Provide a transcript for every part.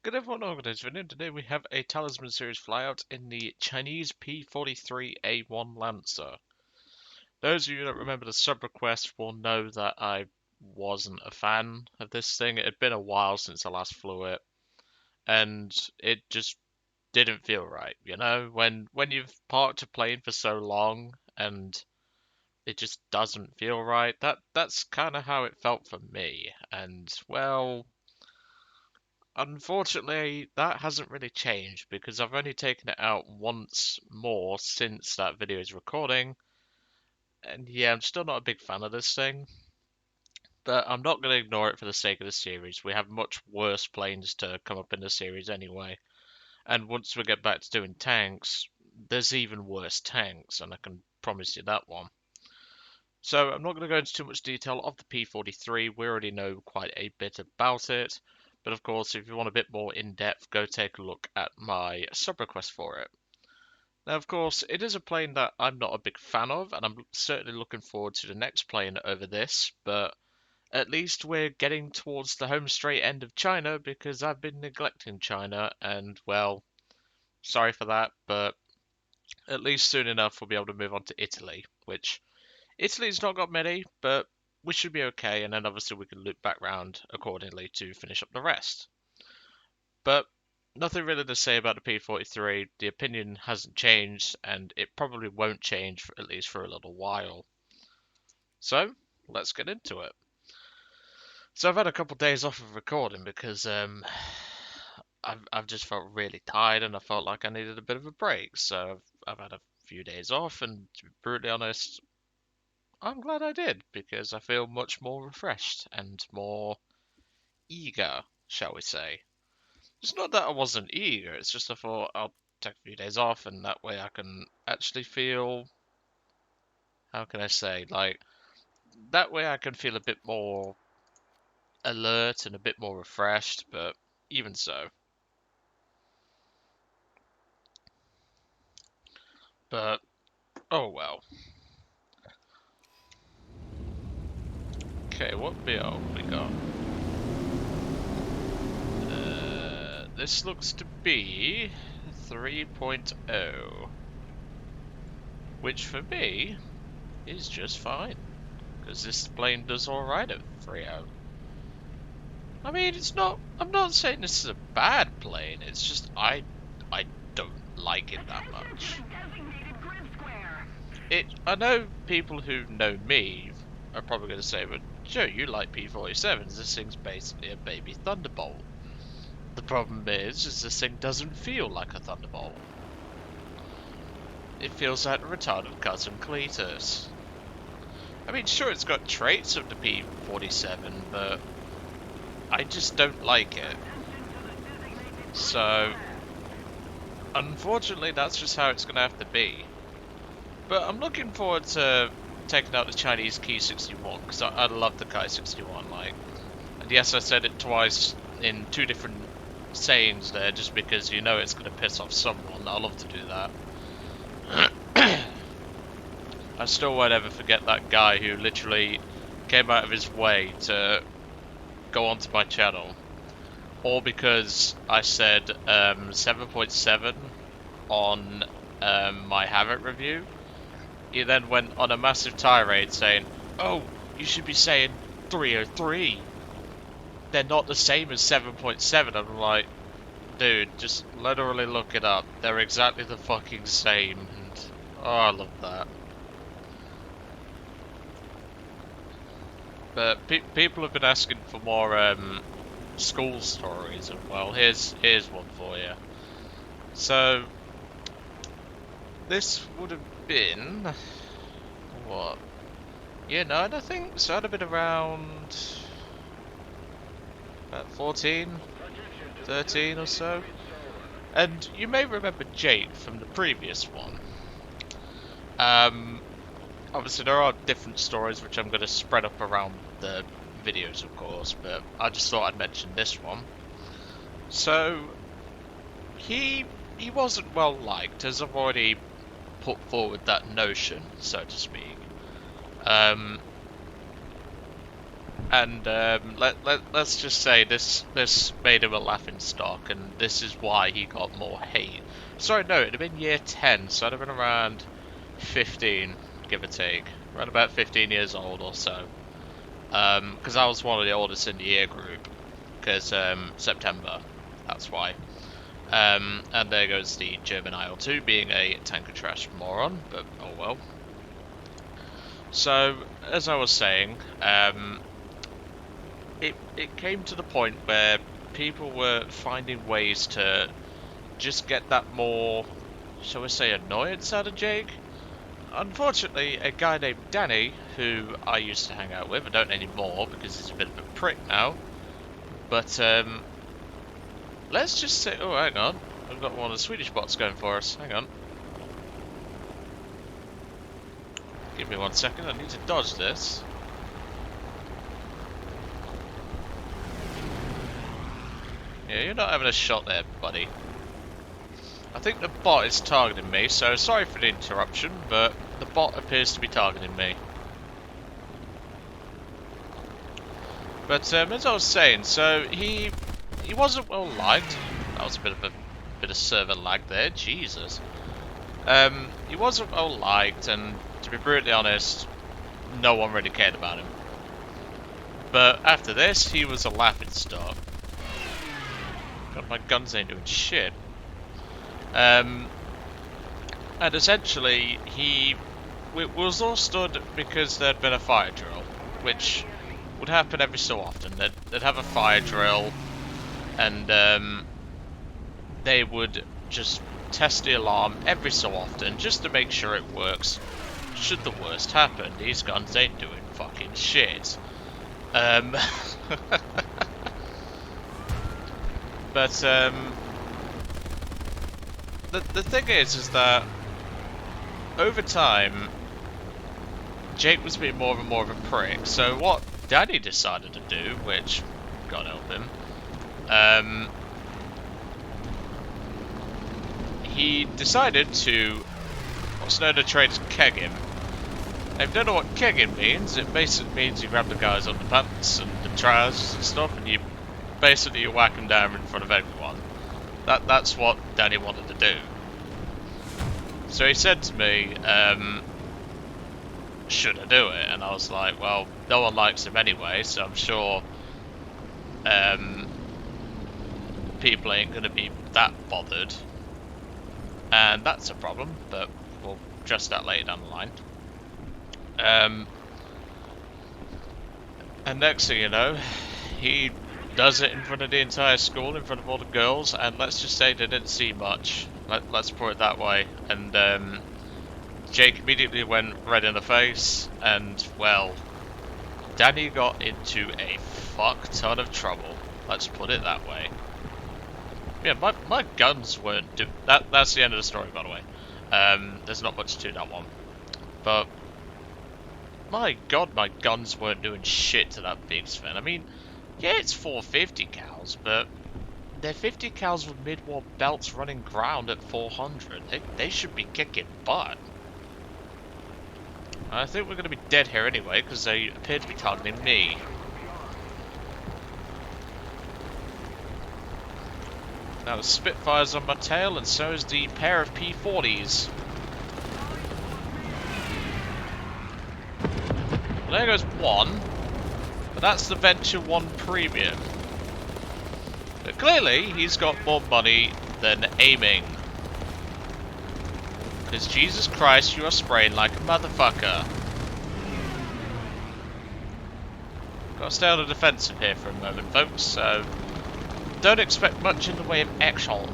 Good everyone, organized video. Today we have a Talisman Series flyout in the Chinese P-43 A1 Lancer. Those of you that remember the sub request will know that I wasn't a fan of this thing. It had been a while since I last flew it, and it just didn't feel right. You know, when you've parked a plane for so long and it just doesn't feel right. That's kind of how it felt for me. And well, unfortunately, that hasn't really changed because I've only taken it out once more since that video is recording. And yeah, I'm still not a big fan of this thing, but I'm not going to ignore it for the sake of the series. We have much worse planes to come up in the series anyway. And once we get back to doing tanks, there's even worse tanks, and I can promise you that one. So I'm not going to go into too much detail of the P-43. We already know quite a bit about it. But of course, if you want a bit more in-depth, go take a look at my sub-request for it. Now, of course, it is a plane that I'm not a big fan of, and I'm certainly looking forward to the next plane over this, but at least we're getting towards the home straight end of China because I've been neglecting China, and well, sorry for that, but at least soon enough we'll be able to move on to Italy, which Italy's not got many, but we should be okay, and then obviously we can loop back round accordingly to finish up the rest. But nothing really to say about the P-43. The opinion hasn't changed, and it probably won't change for, at least for a little while. So let's get into it. So I've had a couple of days off of recording because I've just felt really tired and I felt like I needed a bit of a break. So I've had a few days off, and to be brutally honest, I'm glad I did because I feel much more refreshed and more eager, shall we say. It's not that I wasn't eager, it's just I thought I'll take a few days off and that way I can actually feel, how can I say, like, that way I can feel a bit more alert and a bit more refreshed, but even so. But, oh well. Okay, what BO we got? This looks to be 3.0, which for me is just fine, because this plane does alright at 3.0. I mean, it's not. I'm not saying this is a bad plane. It's just I don't like it that much. I know people who know me are probably going to say, "But Joe, you like P-47s. This thing's basically a baby Thunderbolt." The problem is this thing doesn't feel like a Thunderbolt. It feels like a retarded cousin Cletus. I mean, sure, it's got traits of the P-47, but I just don't like it. So, unfortunately, that's just how it's going to have to be. But I'm looking forward to taking out the Chinese Ki-61, because I love the Ki-61, like. And yes, I said it twice in two different sayings there, just because you know it's going to piss off someone. I love to do that. I still won't ever forget that guy who literally came out of his way to go onto my channel. All because I said 7.7 on my Havoc review. He then went on a massive tirade saying, "Oh, you should be saying 303. They're not the same as 7.7. I'm like, dude, just literally look it up. They're exactly the fucking same. And oh, I love that. But people have been asking for more school stories, and well, here's one for you. So this would have been what? Year 9, I think? So I'd have been around about 14, 13 or so. And you may remember Jake from the previous one. Obviously there are different stories which I'm going to spread up around the videos, of course, but I just thought I'd mention this one. So, he wasn't well liked, as I've already put forward that notion, so to speak. And let's just say this made him a laughing stock, and this is why he got more hate. Sorry, no, it'd have been year 10, so I'd have been around 15, give or take, around about 15 years old or so. Because I was one of the oldest in the year group, because September, that's why. And there goes the German IL-2 being a tanker trash moron, but oh well. So, as I was saying, it came to the point where people were finding ways to just get that more, shall we say, annoyance out of Jake. Unfortunately, a guy named Danny, who I used to hang out with, I don't anymore because he's a bit of a prick now, but let's just say, oh hang on, we've got one of the Swedish bots going for us, hang on. Give me 1 second, I need to dodge this. Yeah, you're not having a shot there, buddy. I think the bot is targeting me, so sorry for the interruption, but the bot appears to be targeting me. But as I was saying, so he wasn't well liked. That was a bit of server lag there, Jesus. He wasn't well liked, and to be brutally honest, no one really cared about him. But after this, he was a laughing stock. God, my guns ain't doing shit. And essentially, he was all stood because there'd been a fire drill, which would happen every so often. They'd have a fire drill, and they would just test the alarm every so often, just to make sure it works. Should the worst happen, these guns ain't doing fucking shit. But the thing is that over time, Jake was being more and more of a prick. So what Danny decided to do, which God help him, he decided to what's known to traders keg him. If you don't know what kegging means, it basically means you grab the guys on the pants and the trousers and stuff, and you whack them down in front of everyone. That's what Danny wanted to do. So he said to me, should I do it? And I was like, well, no one likes him anyway, so I'm sure people ain't going to be that bothered. And that's a problem, but we'll address that later down the line. And next thing you know, he does it in front of the entire school, in front of all the girls, and let's just say they didn't see much. Let's put it that way. And Jake immediately went red in the face, and well, Danny got into a fuck ton of trouble. Let's put it that way. Yeah, my guns weren't that's the end of the story, by the way. There's not much to that one, but my God, my guns weren't doing shit to that big Sven. I mean, yeah, it's 450 cals, but they're 50 cals with mid-war belts running ground at 400. They should be kicking butt. I think we're going to be dead here anyway, because they appear to be targeting me. Now the Spitfire's on my tail, and so is the pair of P-40s. Well, there goes one, but that's the Venture 1 Premium. But clearly, he's got more money than aiming. Because Jesus Christ, you are spraying like a motherfucker. Gotta stay on the defensive here for a moment, folks, so don't expect much in the way of action.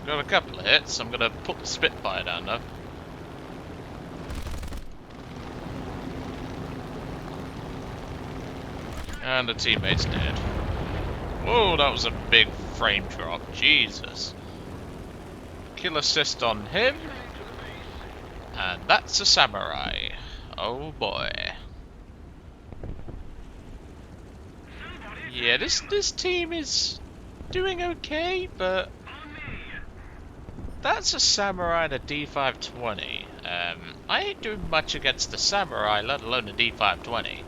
Got a couple of hits, I'm gonna put the Spitfire down though. And the teammate's dead. Whoa, that was a big frame drop. Jesus. Kill assist on him. And that's a samurai. Oh boy. Yeah, this team is doing okay, but that's a samurai and a D520. I ain't doing much against the samurai, let alone the D-520.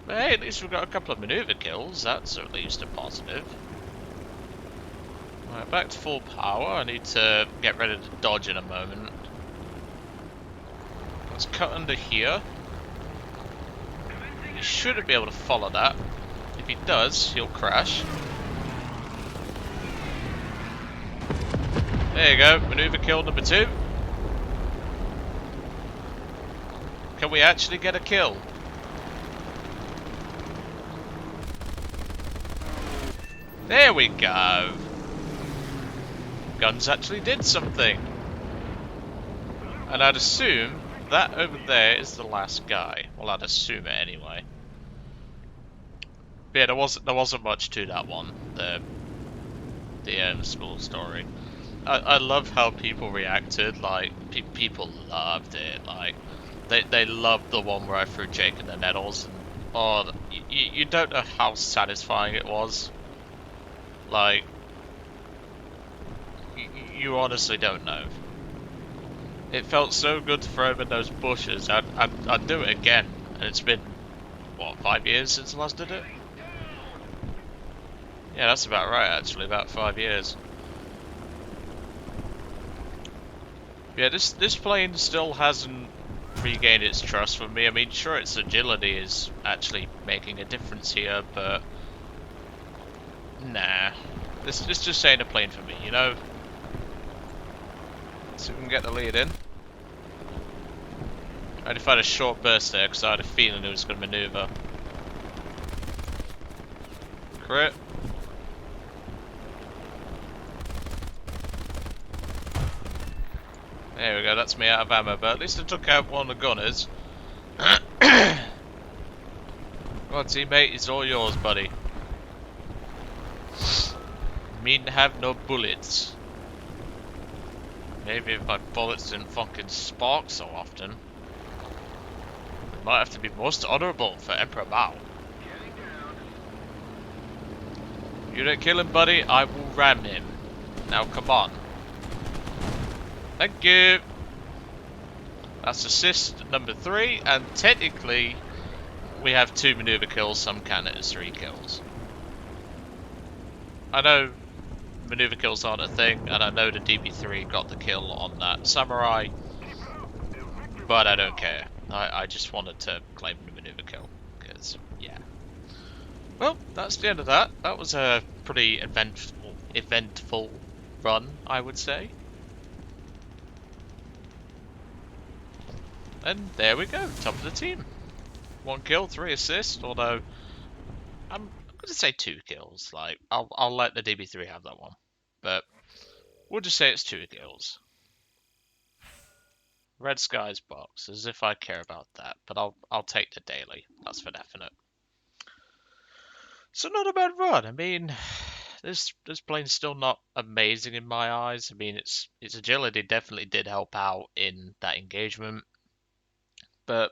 But hey, at least we've got a couple of maneuver kills, that's at least a positive. Right, back to full power, I need to get ready to dodge in a moment. Let's cut under here. He shouldn't be able to follow that. If he does, he'll crash. There you go, maneuver kill number 2. Can we actually get a kill? There we go. Guns actually did something. And I'd assume that over there is the last guy. Well, I'd assume it anyway. But yeah, there wasn't much to that one. The small story. I love how people reacted. Like people loved it. Like they loved the one where I threw Jake in the nettles. And, oh, you don't know how satisfying it was. Like you honestly don't know. It felt so good to throw him in those bushes. I'd do it again. And it's been what, 5 years since I last did it? Yeah, that's about right actually. About 5 years. Yeah, this plane still hasn't regained its trust from me. I mean, sure, its agility is actually making a difference here, but nah, this just ain't a plane for me, you know. So we can get the lead in. I had to find a short burst there because I had a feeling it was going to maneuver. Crit. There we go, that's me out of ammo, but at least I took out one of the gunners. Come on, teammate, it's all yours, buddy. Mean to have no bullets. Maybe if my bullets didn't fucking spark so often. It might have to be most honourable for Emperor Mao. You don't kill him, buddy, I will ram him. Now come on. Thank you. That's assist number 3, and technically we have 2 maneuver kills, some count it as 3 kills. I know maneuver kills aren't a thing, and I know the DB3 got the kill on that samurai, but I don't care. I just wanted to claim the maneuver kill, because, yeah. Well, that's the end of that. That was a pretty eventful run, I would say. And there we go, top of the team. 1 kill, 3 assists, although I'm gonna say 2 kills. Like, I'll let the DB3 have that one. But we'll just say it's 2 kills. Red Skies box, as if I care about that, but I'll take the daily, that's for definite. So not a bad run. I mean, this plane's still not amazing in my eyes. I mean, its agility definitely did help out in that engagement, but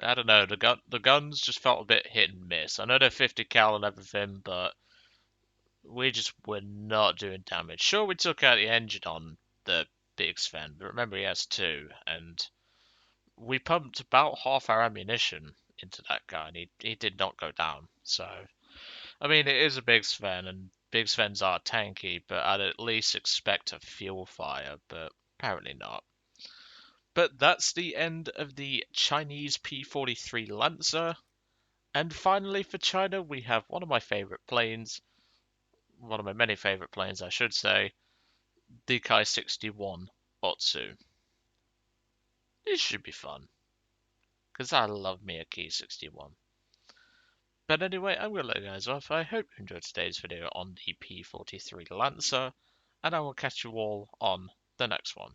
I don't know, the guns just felt a bit hit and miss. I know they're 50 cal and everything, but we just were not doing damage. Sure, we took out the engine on the big Sven, but remember he has 2, and we pumped about half our ammunition into that guy, and he did not go down. So, I mean, it is a big Sven, and big Svens are tanky, but I'd at least expect a fuel fire, but apparently not. But that's the end of the Chinese P-43 Lancer. And finally for China, we have one of my favourite planes, one of my many favourite planes I should say, the Kai-61 Otsu. This should be fun, because I love me a Ki-61. But anyway, I'm going to let you guys off. I hope you enjoyed today's video on the P-43 Lancer, and I will catch you all on the next one.